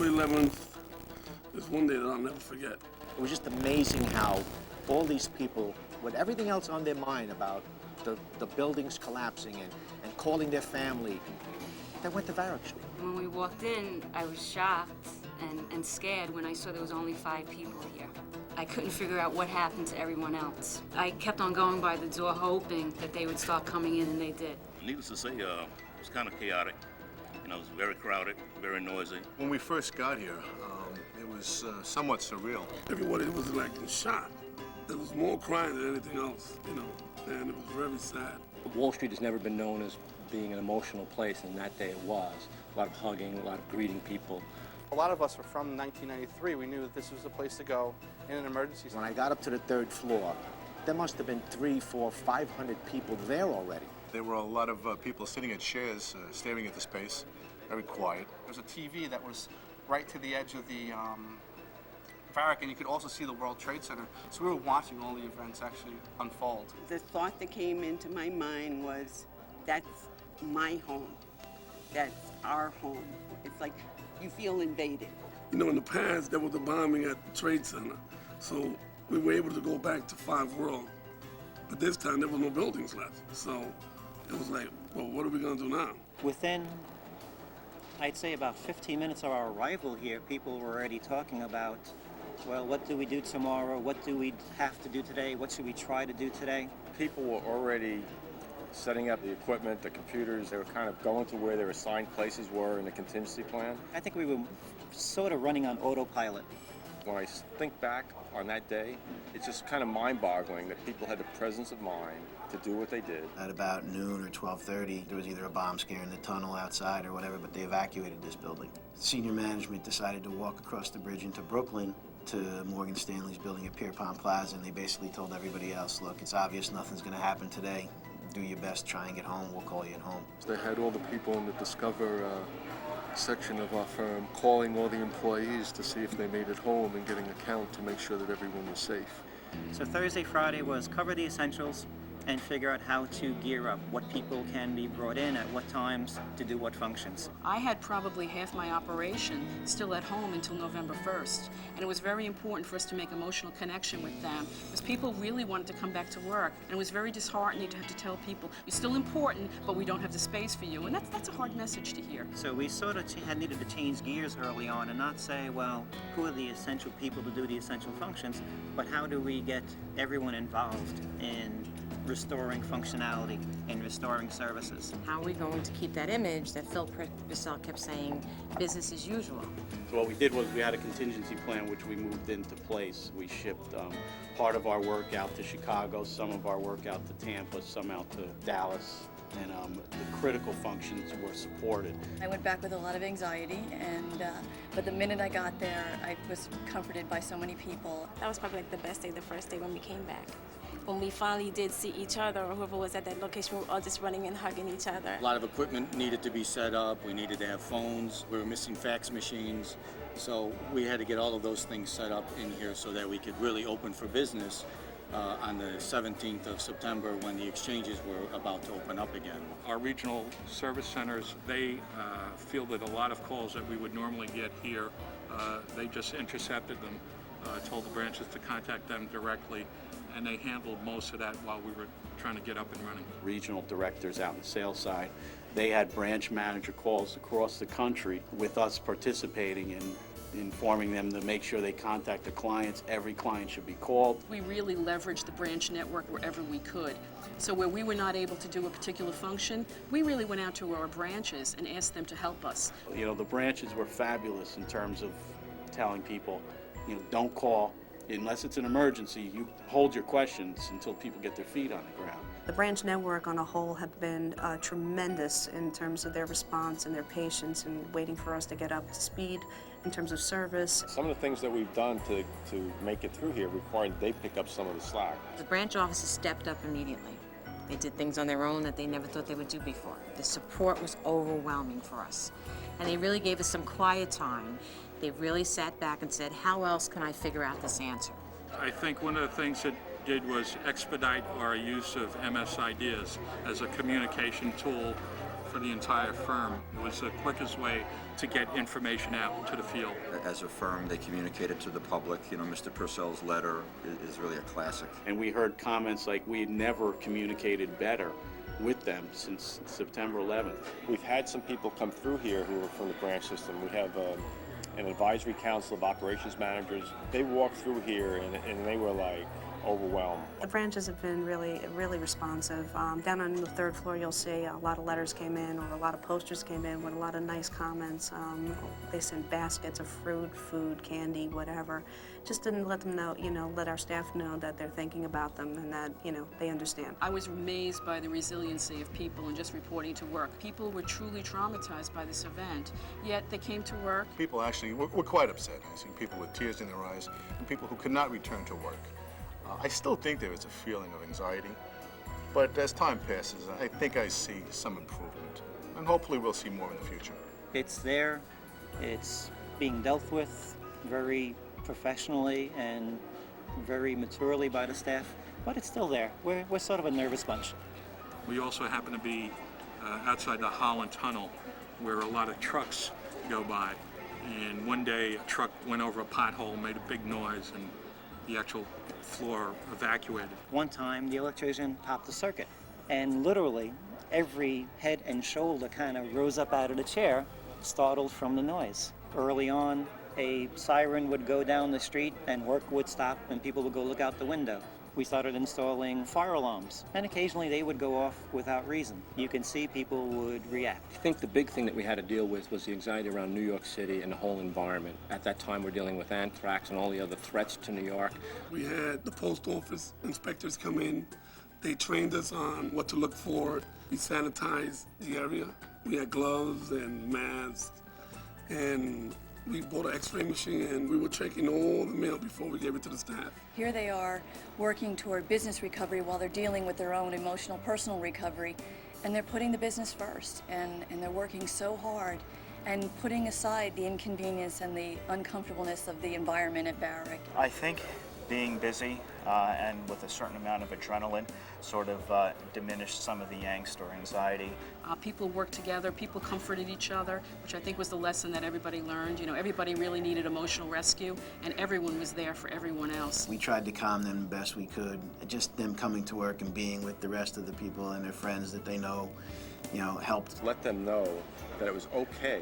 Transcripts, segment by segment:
11th is one day that I'll never forget. It was just amazing how all these people, with everything else on their mind about the buildings collapsing and calling their family, they went to Varick Street. When we walked in, I was shocked and scared when I saw there was only 5 people here. I couldn't figure out what happened to everyone else. I kept on going by the door hoping that they would start coming in, and they did. Needless to say, it was kind of chaotic. You know, it was very crowded, very noisy. When we first got here, it was somewhat surreal. Everybody was like in shock. There was more crying than anything else, you know, and it was very sad. Wall Street has never been known as being an emotional place, and that day it was. A lot of hugging, a lot of greeting people. A lot of us were from 1993. We knew that this was the place to go in an emergency. When I got up to the 3rd floor, there must have been 300, 400, 500 people there already. There were a lot of people sitting at chairs, staring at the space, very quiet. There was a TV that was right to the edge of the Varick, and you could also see the World Trade Center. So we were watching all the events actually unfold. The thought that came into my mind was, that's my home. That's our home. It's like you feel invaded. You know, in the past, there was a bombing at the Trade Center, so we were able to go back to 5 World. But this time, there was no buildings left. So it was like, well, what are we going to do now? Within, I'd say, about 15 minutes of our arrival here, people were already talking about, well, what do we do tomorrow? What do we have to do today? What should we try to do today? People were already setting up the equipment, the computers. They were kind of going to where their assigned places were in the contingency plan. I think we were sort of running on autopilot. When I think back on that day, it's just kind of mind-boggling that people had the presence of mind to do what they did. At about noon or 12:30, there was either a bomb scare in the tunnel outside or whatever, but they evacuated this building. Senior management decided to walk across the bridge into Brooklyn to Morgan Stanley's building at Pierpont Plaza, and they basically told everybody else, look, it's obvious nothing's going to happen today. Do your best, try and get home, we'll call you at home. They had all the people in the Discover section of our firm calling all the employees to see if they made it home and getting a count to make sure that everyone was safe. So Thursday, Friday was cover the essentials and figure out how to gear up, what people can be brought in at what times to do what functions. I had probably half my operation still at home until November 1st, and it was very important for us to make emotional connection with them because people really wanted to come back to work, and it was very disheartening to have to tell people, you're still important, but we don't have the space for you, and that's a hard message to hear. So we sort of had needed to change gears early on and not say, well, who are the essential people to do the essential functions, but how do we get everyone involved in restoring functionality and restoring services. How are we going to keep that image that Phil Purcell kept saying, business as usual? So what we did was we had a contingency plan which we moved into place. We shipped part of our work out to Chicago, some of our work out to Tampa, some out to Dallas, and the critical functions were supported. I went back with a lot of anxiety, but the minute I got there, I was comforted by so many people. That was probably like the best day, the first day when we came back. When we finally did see each other, or whoever was at that location, we were all just running and hugging each other. A lot of equipment needed to be set up. We needed to have phones. We were missing fax machines. So we had to get all of those things set up in here so that we could really open for business on the 17th of September when the exchanges were about to open up again. Our regional service centers, they fielded a lot of calls that we would normally get here. They just intercepted them, told the branches to contact them directly, and they handled most of that while we were trying to get up and running. Regional directors out in the sales side, they had branch manager calls across the country with us participating in informing them to make sure they contact the clients. Every client should be called. We really leveraged the branch network wherever we could. So where we were not able to do a particular function, we really went out to our branches and asked them to help us. You know, the branches were fabulous in terms of telling people, you know, don't call unless it's an emergency. You hold your questions until people get their feet on the ground. The branch network on a whole have been tremendous in terms of their response and their patience and waiting for us to get up to speed in terms of service. Some of the things that we've done to make it through here required they pick up some of the slack. The branch offices stepped up immediately. They did things on their own that they never thought they would do before. The support was overwhelming for us. And they really gave us some quiet time. They really sat back and said, how else can I figure out this answer? I think one of the things it did was expedite our use of MS Ideas as a communication tool for the entire firm. It was the quickest way to get information out to the field. As a firm, they communicated to the public. You know, Mr. Purcell's letter is really a classic. And we heard comments like we had never communicated better with them since September 11th. We've had some people come through here who are from the branch system. We have an advisory council of operations managers. They walked through here and they were like overwhelmed. The branches have been really responsive. Down on the third floor, you'll see a lot of letters came in, or a lot of posters came in with a lot of nice comments. They sent baskets of fruit, food, candy, whatever. Just to let them know, let our staff know that they're thinking about them and that, they understand. I was amazed by the resiliency of people and just reporting to work. People were truly traumatized by this event, yet they came to work. People actually were quite upset. I've seen people with tears in their eyes and people who could not return to work. I still think there is a feeling of anxiety, but as time passes, I think I see some improvement, and hopefully we'll see more in the future. It's there, it's being dealt with very professionally and very maturely by the staff, but it's still there. We're sort of a nervous bunch. We also happen to be outside the Holland Tunnel, where a lot of trucks go by. And one day a truck went over a pothole, made a big noise, and the actual floor evacuated. One time the electrician popped the circuit, and literally every head and shoulder kind of rose up out of the chair, startled from the noise. Early on, a siren would go down the street and work would stop and people would go look out the window. We started installing fire alarms, and occasionally they would go off without reason. You can see people would react. I think the big thing that we had to deal with was the anxiety around New York City and the whole environment. At that time, we're dealing with anthrax and all the other threats to New York. We had the post office inspectors come in. They trained us on what to look for. We sanitized the area. We had gloves and masks, and we bought an x-ray machine, and we were checking all the mail before we gave it to the staff. Here they are working toward business recovery while they're dealing with their own emotional, personal recovery, and they're putting the business first, and they're working so hard and putting aside the inconvenience and the uncomfortableness of the environment at Varick. I think being busy and with a certain amount of adrenaline sort of diminished some of the angst or anxiety. People worked together, people comforted each other, which I think was the lesson that everybody learned. Everybody really needed emotional rescue, and everyone was there for everyone else. We tried to calm them the best we could. Just them coming to work and being with the rest of the people and their friends that they know, helped. Let them know that it was okay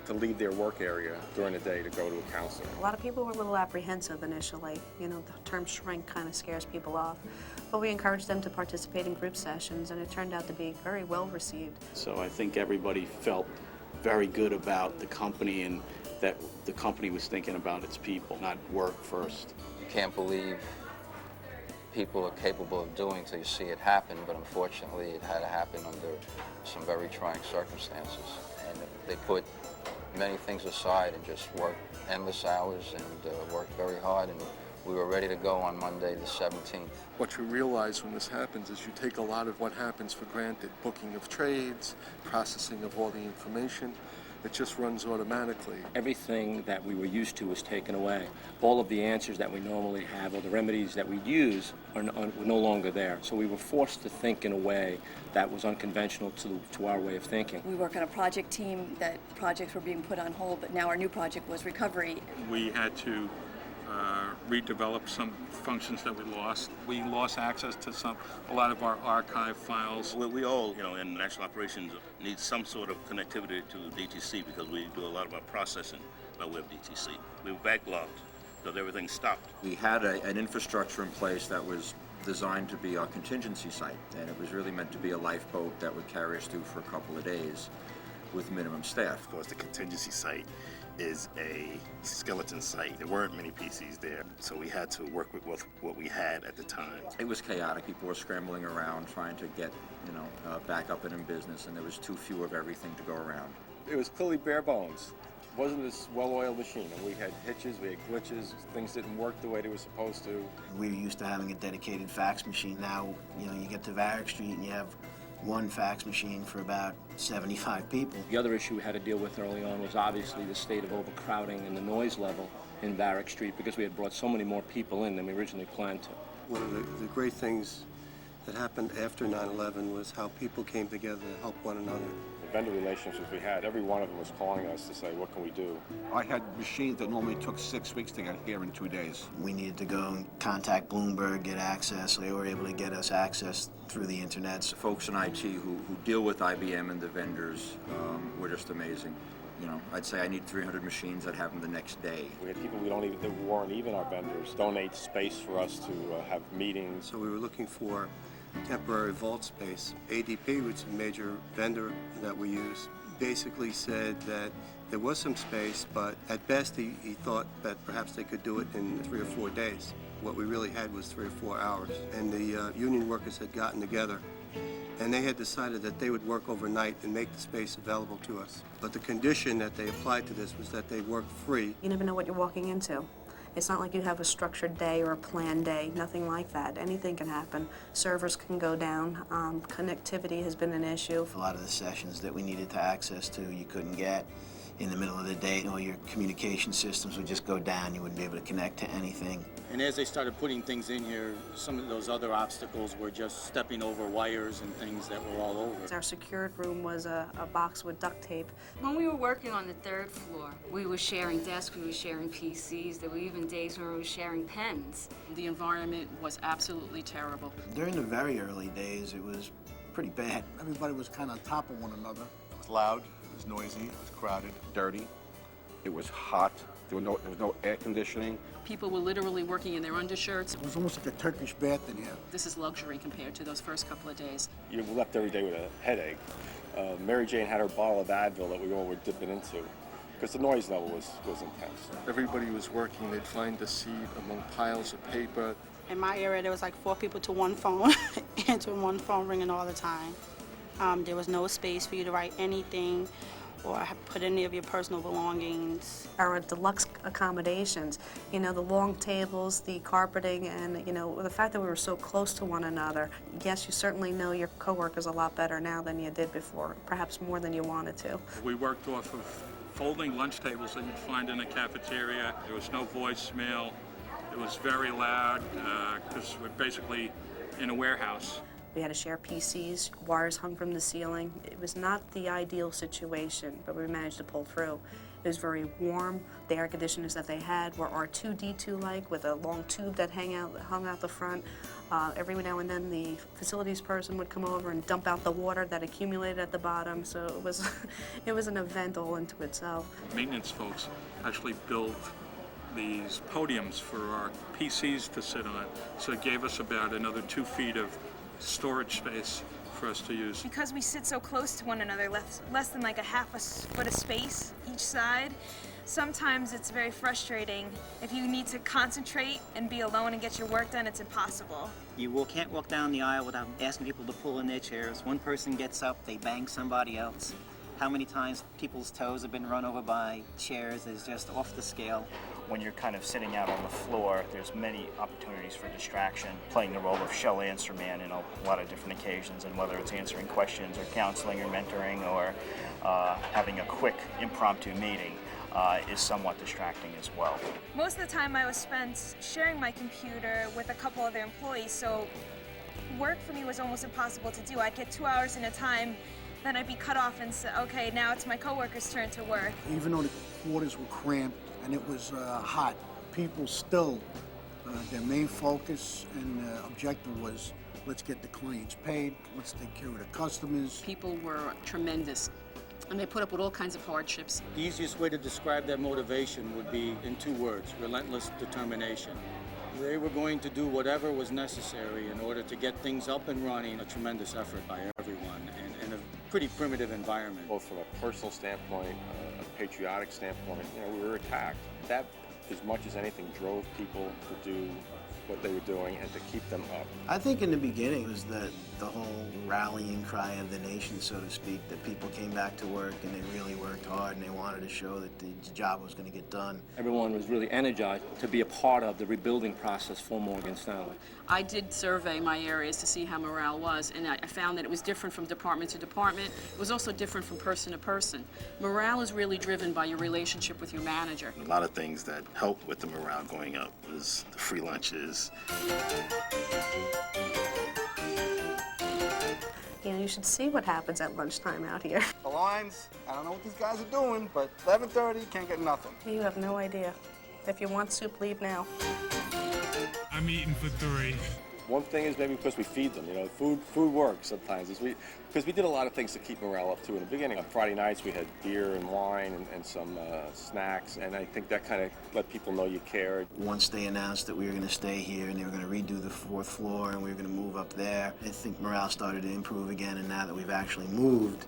to leave their work area during the day to go to a counselor. A lot of people were a little apprehensive initially. The term shrink kind of scares people off. But we encouraged them to participate in group sessions, and it turned out to be very well received. So I think everybody felt very good about the company and that the company was thinking about its people, not work first. You can't believe people are capable of doing till you see it happen, but unfortunately it had to happen under some very trying circumstances. And they put many things aside and just worked endless hours and worked very hard, and we were ready to go on Monday the 17th. What you realize when this happens is you take a lot of what happens for granted. Booking of trades, processing of all the information. It just runs automatically. Everything that we were used to was taken away. All of the answers that we normally have or the remedies that we use were no longer there. So we were forced to think in a way that was unconventional to our way of thinking. We work on a project team that projects were being put on hold, but now our new project was recovery. We had to redevelop some functions that we lost. We lost access to a lot of our archive files. We all, in national operations need some sort of connectivity to DTC because we do a lot of our processing by way of DTC. We were backlogged because everything stopped. We had an infrastructure in place that was designed to be our contingency site, and it was really meant to be a lifeboat that would carry us through for a couple of days with minimum staff. Of course, the contingency site is a skeleton site. There weren't many PCs there, so we had to work with what we had at the time. It was chaotic. People were scrambling around trying to get, back up and in business, and there was too few of everything to go around. It was clearly bare bones. It wasn't this well-oiled machine. And we had hitches, we had glitches, things didn't work the way they were supposed to. We were used to having a dedicated fax machine. Now, you get to Varick Street and you have one fax machine for about 75 people. The other issue we had to deal with early on was obviously the state of overcrowding and the noise level in Varick Street because we had brought so many more people in than we originally planned to. One of the great things that happened after 9/11 was how people came together to help one another. The vendor relationships we had, every one of them was calling us to say, what can we do? I had machines that normally took 6 weeks to get here in 2 days. We needed to go and contact Bloomberg, get access. They were able to get us access through the internet. The folks in IT who deal with IBM and the vendors were just amazing. You know, I'd say I need 300 machines. I'd have them the next day. We had people that weren't even our vendors donate space for us to have meetings. So we were looking for temporary vault space. ADP, which is a major vendor that we use, basically said that there was some space, but at best he thought that perhaps they could do it in 3 or 4 days. What we really had was 3 or 4 hours. And the union workers had gotten together, and they had decided that they would work overnight and make the space available to us. But the condition that they applied to this was that they work free. You never know what you're walking into. It's not like you have a structured day or a planned day, nothing like that. Anything can happen. Servers can go down. Connectivity has been an issue. A lot of the sessions that we needed to access to, you couldn't get in the middle of the day. All your communication systems would just go down. You wouldn't be able to connect to anything. And as they started putting things in here, some of those other obstacles were just stepping over wires and things that were all over. Our secured room was a box with duct tape. When we were working on the 3rd floor, we were sharing desks, we were sharing PCs. There were even days when we were sharing pens. The environment was absolutely terrible. During the very early days, it was pretty bad. Everybody was kind of on top of one another. It was loud, it was noisy, it was crowded. Dirty. It was hot. There was no air conditioning. People were literally working in their undershirts. It was almost like a Turkish bath in here. This is luxury compared to those first couple of days. You left every day with a headache. Mary Jane had her bottle of Advil that we all were dipping into because the noise level was intense. Everybody was working. They'd find a seat among piles of paper. In my area, there was like 4 people to one phone, answering one phone ringing all the time. There was no space for you to write anything or put any of your personal belongings. Our deluxe accommodations, you know, the long tables, the carpeting, and, you know, the fact that we were so close to one another. Yes, you certainly know your coworkers a lot better now than you did before, perhaps more than you wanted to. We worked off of folding lunch tables that you'd find in a cafeteria. There was no voicemail. It was very loud because we're basically in a warehouse. We had to share PCs, wires hung from the ceiling. It was not the ideal situation, but we managed to pull through. It was very warm. The air conditioners that they had were R2-D2-like with a long tube that hung out the front. Every now and then the facilities person would come over and dump out the water that accumulated at the bottom. So it was, it was an event all into itself. Maintenance folks actually built these podiums for our PCs to sit on. So it gave us about another 2 feet of storage space for us to use. Because we sit so close to one another, less than like a half a foot of space each side, sometimes it's very frustrating. If you need to concentrate and be alone and get your work done, it's impossible. You can't walk down the aisle without asking people to pull in their chairs. One person gets up, they bang somebody else. How many times people's toes have been run over by chairs is just off the scale. When you're kind of sitting out on the floor, there's many opportunities for distraction, playing the role of shell answer man in a lot of different occasions, and whether it's answering questions or counseling or mentoring or having a quick impromptu meeting is somewhat distracting as well. Most of the time I was spent sharing my computer with a couple other employees, so work for me was almost impossible to do. I'd get 2 hours in a time, then I'd be cut off and say, okay, now it's my coworker's turn to work. Even though the quarters were cramped and it was hot, people still, their main focus and objective was, let's get the clients paid, let's take care of the customers. People were tremendous, and they put up with all kinds of hardships. The easiest way to describe that motivation would be in 2 words: relentless determination. They were going to do whatever was necessary in order to get things up and running. A tremendous effort by everyone in a pretty primitive environment. Both from a personal standpoint, a patriotic standpoint, we were attacked. That, as much as anything, drove people to do what they were doing and to keep them up. I think in the beginning it was the whole rallying cry of the nation, so to speak, that people came back to work and they really worked hard and they wanted to show that the job was going to get done. Everyone was really energized to be a part of the rebuilding process for Morgan Stanley. I did survey my areas to see how morale was, and I found that it was different from department to department. It was also different from person to person. Morale is really driven by your relationship with your manager. A lot of things that helped with the morale going up was the free lunches. you should see what happens at lunchtime out here. The lines, I don't know what these guys are doing, but 11:30, can't get nothing. You have no idea. If you want soup, leave now. I'm eating for 3. One thing is maybe because we feed them, you know, food works sometimes. Because we did a lot of things to keep morale up too. In the beginning, on Friday nights, we had beer and wine and some snacks, and I think that kind of let people know you cared. Once they announced that we were going to stay here and they were going to redo the 4th floor and we were going to move up there, I think morale started to improve again, and now that we've actually moved,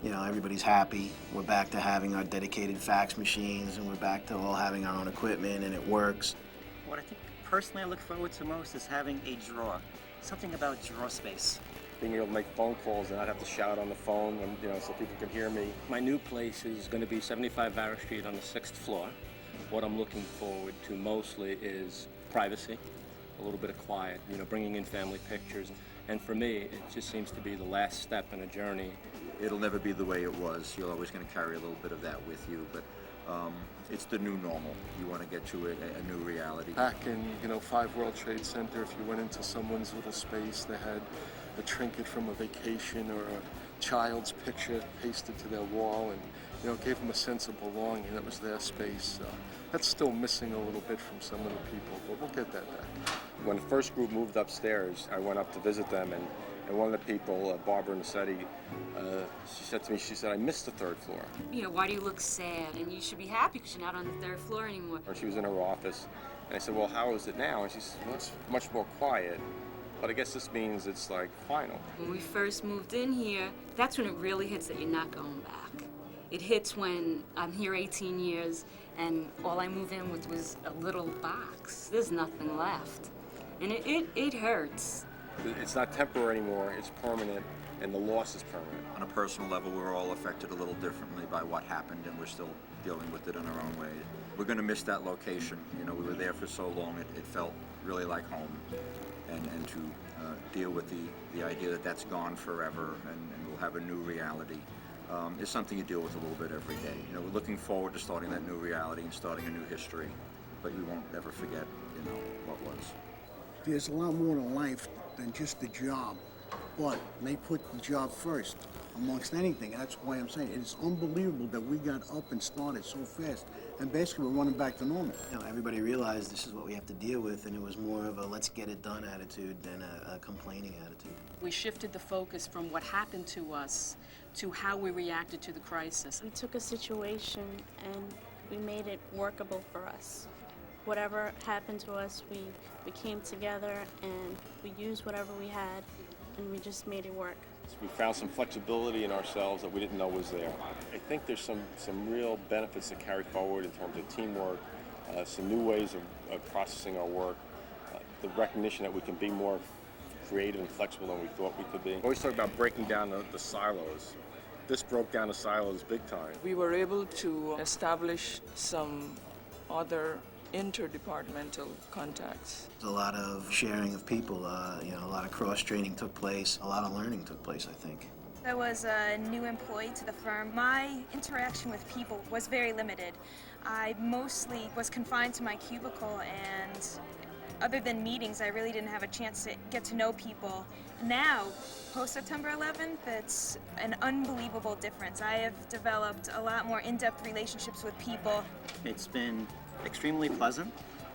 you know, everybody's happy. We're back to having our dedicated fax machines, and we're back to all having our own equipment, and it works. What I think personally I look forward to most is having a drawer. Something about drawer space. Being able to make phone calls and not have to shout on the phone, and, you know, so people can hear me. My new place is going to be 75 Varick Street on the 6th floor. What I'm looking forward to mostly is privacy, a little bit of quiet, you know, bringing in family pictures. And for me, it just seems to be the last step in a journey. It'll never be the way it was. You're always going to carry a little bit of that with you, but it's the new normal. You want to get to a new reality. Back in, you know, 5 World Trade Center, if you went into someone's little space, they had a trinket from a vacation or a child's picture pasted to their wall, and, you know, gave them a sense of belonging. That was their space. That's still missing a little bit from some of the people, but we'll get that back. When the first group moved upstairs, I went up to visit them, and one of the people, Barbara Nassetti, she said to me, she said, I missed the 3rd floor. You know, why do you look sad? And you should be happy because you're not on the 3rd floor anymore. Or she was in her office, and I said, well, how is it now? And she said, well, it's much more quiet, but I guess this means it's like final. When we first moved in here, that's when it really hits that you're not going back. It hits when I'm here 18 years and all I moved in with was a little box. There's nothing left. And it hurts. It's not temporary anymore, it's permanent, and the loss is permanent. On a personal level, we're all affected a little differently by what happened, and we're still dealing with it in our own way. We're going to miss that location. You know, we were there for so long, it felt really like home. And to deal with the idea that that's gone forever and we'll have a new reality is something you deal with a little bit every day. You know, we're looking forward to starting that new reality and starting a new history, but we won't ever forget, you know, what was. There's a lot more to life than just the job, but they put the job first amongst anything. That's why I'm saying it's unbelievable that we got up and started so fast, and basically we're running back to normal. You know, everybody realized this is what we have to deal with, and it was more of a let's get it done attitude than a complaining attitude. We shifted the focus from what happened to us to how we reacted to the crisis. We took a situation and we made it workable for us. Whatever happened to us, we came together and we used whatever we had and we just made it work. We found some flexibility in ourselves that we didn't know was there. I think there's some real benefits to carry forward in terms of teamwork, some new ways of processing our work, the recognition that we can be more creative and flexible than we thought we could be. We always talk about breaking down the silos. This broke down the silos big time. We were able to establish some other interdepartmental contacts. There's a lot of sharing of people, you know, a lot of cross-training took place, a lot of learning took place, I think. I was a new employee to the firm. My interaction with people was very limited. I mostly was confined to my cubicle, and other than meetings, I really didn't have a chance to get to know people. Now, post-September 11th, it's an unbelievable difference. I have developed a lot more in-depth relationships with people. It's been extremely pleasant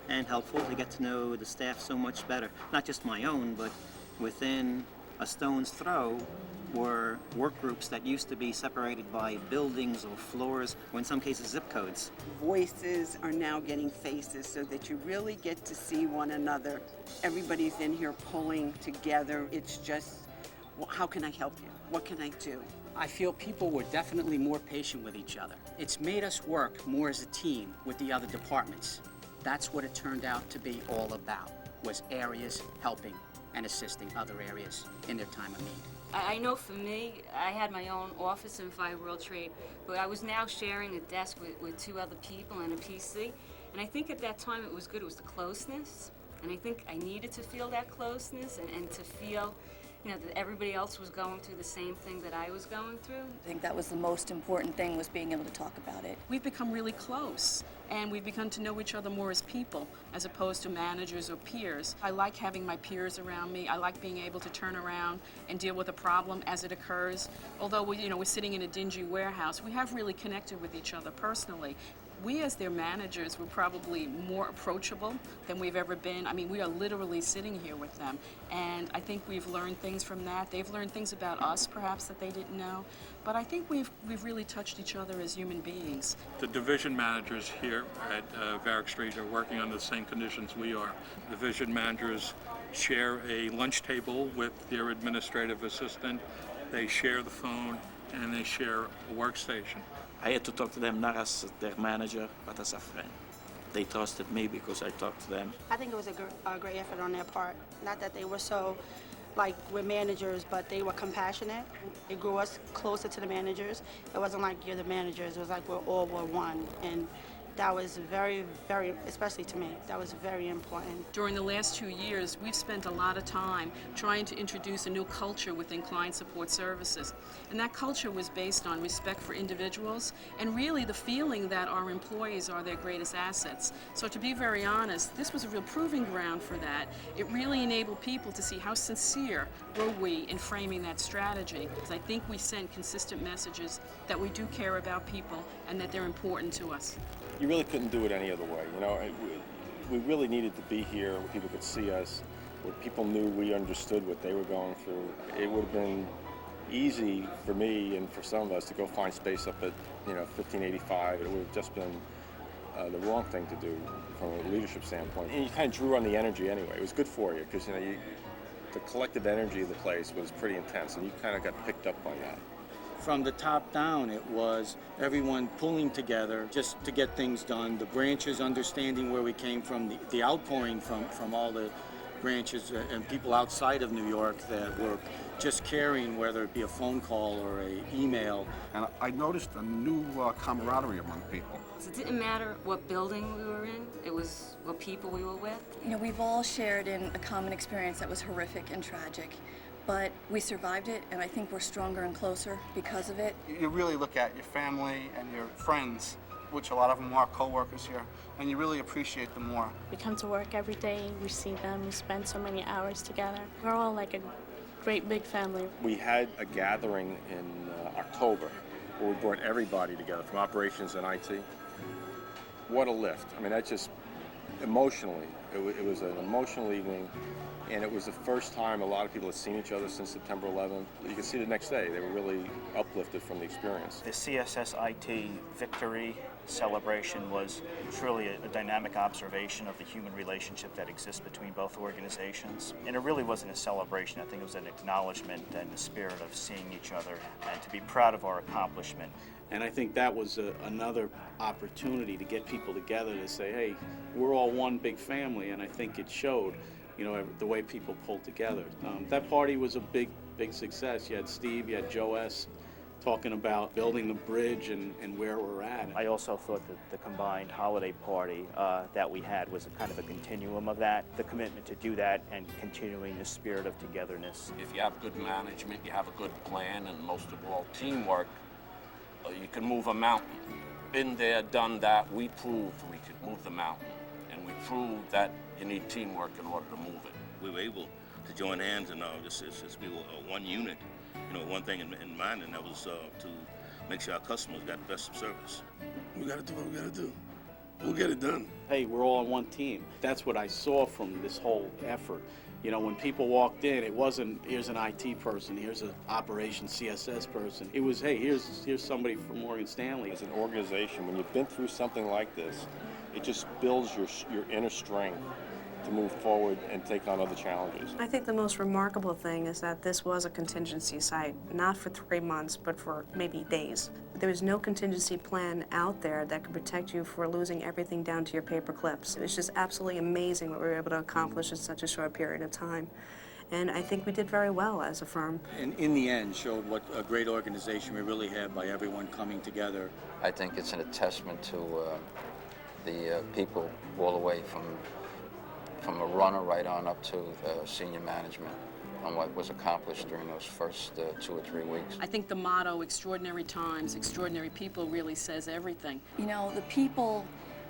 and helpful to get to know the staff so much better. Not just my own, but within a stone's throw were work groups that used to be separated by buildings or floors, or in some cases zip codes. Voices are now getting faces so that you really get to see one another. Everybody's in here pulling together. It's just, well, how can I help you? What can I do? I feel people were definitely more patient with each other. It's made us work more as a team with the other departments. That's what it turned out to be all about, was areas helping and assisting other areas in their time of need. I know for me, I had my own office in 5 World Trade, but I was now sharing a desk with 2 other people and a PC. And I think at that time it was good. It was the closeness. And I think I needed to feel that closeness and to feel you know, that everybody else was going through the same thing that I was going through. I think that was the most important thing, was being able to talk about it. We've become really close, and we've begun to know each other more as people, as opposed to managers or peers. I like having my peers around me. I like being able to turn around and deal with a problem as it occurs. Although we're sitting in a dingy warehouse, we have really connected with each other personally. We, as their managers, were probably more approachable than we've ever been. I mean, we are literally sitting here with them, and I think we've learned things from that. They've learned things about us, perhaps, that they didn't know. But I think we've really touched each other as human beings. The division managers here at Varick Street are working under the same conditions we are. The division managers share a lunch table with their administrative assistant. They share the phone, and they share a workstation. I had to talk to them not as their manager, but as a friend. They trusted me because I talked to them. I think it was a great effort on their part. Not that they were so, like, we're managers, but they were compassionate. It grew us closer to the managers. It wasn't like you're the managers. It was like we're one. And that was very, very, especially to me, that was very important. During the last 2 years, we've spent a lot of time trying to introduce a new culture within client support services. And that culture was based on respect for individuals and really the feeling that our employees are their greatest assets. So to be very honest, this was a real proving ground for that. It really enabled people to see how sincere were we in framing that strategy. I think we send consistent messages that we do care about people and that they're important to us. You really couldn't do it any other way. You know, we really needed to be here where people could see us, where people knew we understood what they were going through. It would have been easy for me and for some of us to go find space up at 1585. It would have just been the wrong thing to do from a leadership standpoint. And you kind of drew on the energy anyway. It was good for you because the collective energy of the place was pretty intense, and you kind of got picked up by that. From the top down, it was everyone pulling together just to get things done. The branches understanding where we came from, the outpouring from all the branches and people outside of New York that were just caring, whether it be a phone call or an email. And I noticed a new camaraderie among people. It didn't matter what building we were in, it was what people we were with. You know, we've all shared in a common experience that was horrific and tragic. But we survived it, and I think we're stronger and closer because of it. You really look at your family and your friends, which a lot of them are co-workers here, and you really appreciate them more. We come to work every day, we see them, we spend so many hours together. We're all like a great big family. We had a gathering in October where we brought everybody together from operations and IT. What a lift. I mean, that just emotionally, it was an emotional evening. And it was the first time a lot of people had seen each other since September 11th. You could see the next day, they were really uplifted from the experience. The CSSIT victory celebration was truly a dynamic observation of the human relationship that exists between both organizations. And it really wasn't a celebration. I think it was an acknowledgement and the spirit of seeing each other and to be proud of our accomplishment. And I think that was another opportunity to get people together to say, hey, we're all one big family, and I think it showed. You know, the way people pulled together. That party was a big success. You had Steve, you had Joe S. talking about building the bridge and where we're at. I also thought that the combined holiday party that we had was a kind of a continuum of that, the commitment to do that and continuing the spirit of togetherness. If you have good management, you have a good plan, and most of all, teamwork, you can move a mountain. Been there, done that. We proved we could move the mountain, and we proved that you need teamwork in order to move it. We were able to join hands and just be one unit, one thing in mind, and that was to make sure our customers got the best of service. We got to do what we got to do. We'll get it done. Hey, we're all on one team. That's what I saw from this whole effort. You know, when people walked in, it wasn't, here's an IT person, here's an operations CSS person. It was, hey, here's somebody from Morgan Stanley. As an organization, when you've been through something like this, it just builds your inner strength to move forward and take on other challenges. I think the most remarkable thing is that this was a contingency site, not for 3 months, but for maybe days. There was no contingency plan out there that could protect you for losing everything down to your paper clips. It was just absolutely amazing what we were able to accomplish in such a short period of time. And I think we did very well as a firm. And in the end, showed what a great organization we really have by everyone coming together. I think it's an testament to the people all the way from a runner right on up to senior management. on what was accomplished during those first 2 or 3 weeks. I think the motto, extraordinary times, extraordinary people, really says everything. You know, the people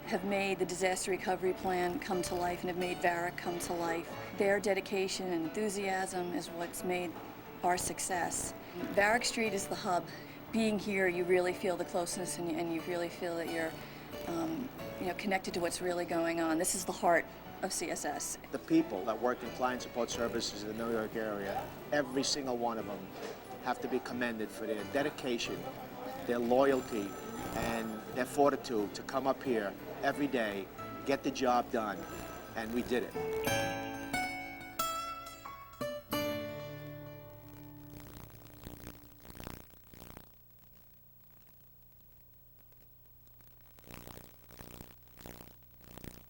have made the disaster recovery plan come to life and have made Varick come to life. Their dedication and enthusiasm is what's made our success. Varick Street is the hub. Being here, you really feel the closeness and you really feel that you're connected to what's really going on. This is the heart of CSS. The people that work in client support services in the New York area, every single one of them have to be commended for their dedication, their loyalty, and their fortitude to come up here every day, get the job done, and we did it.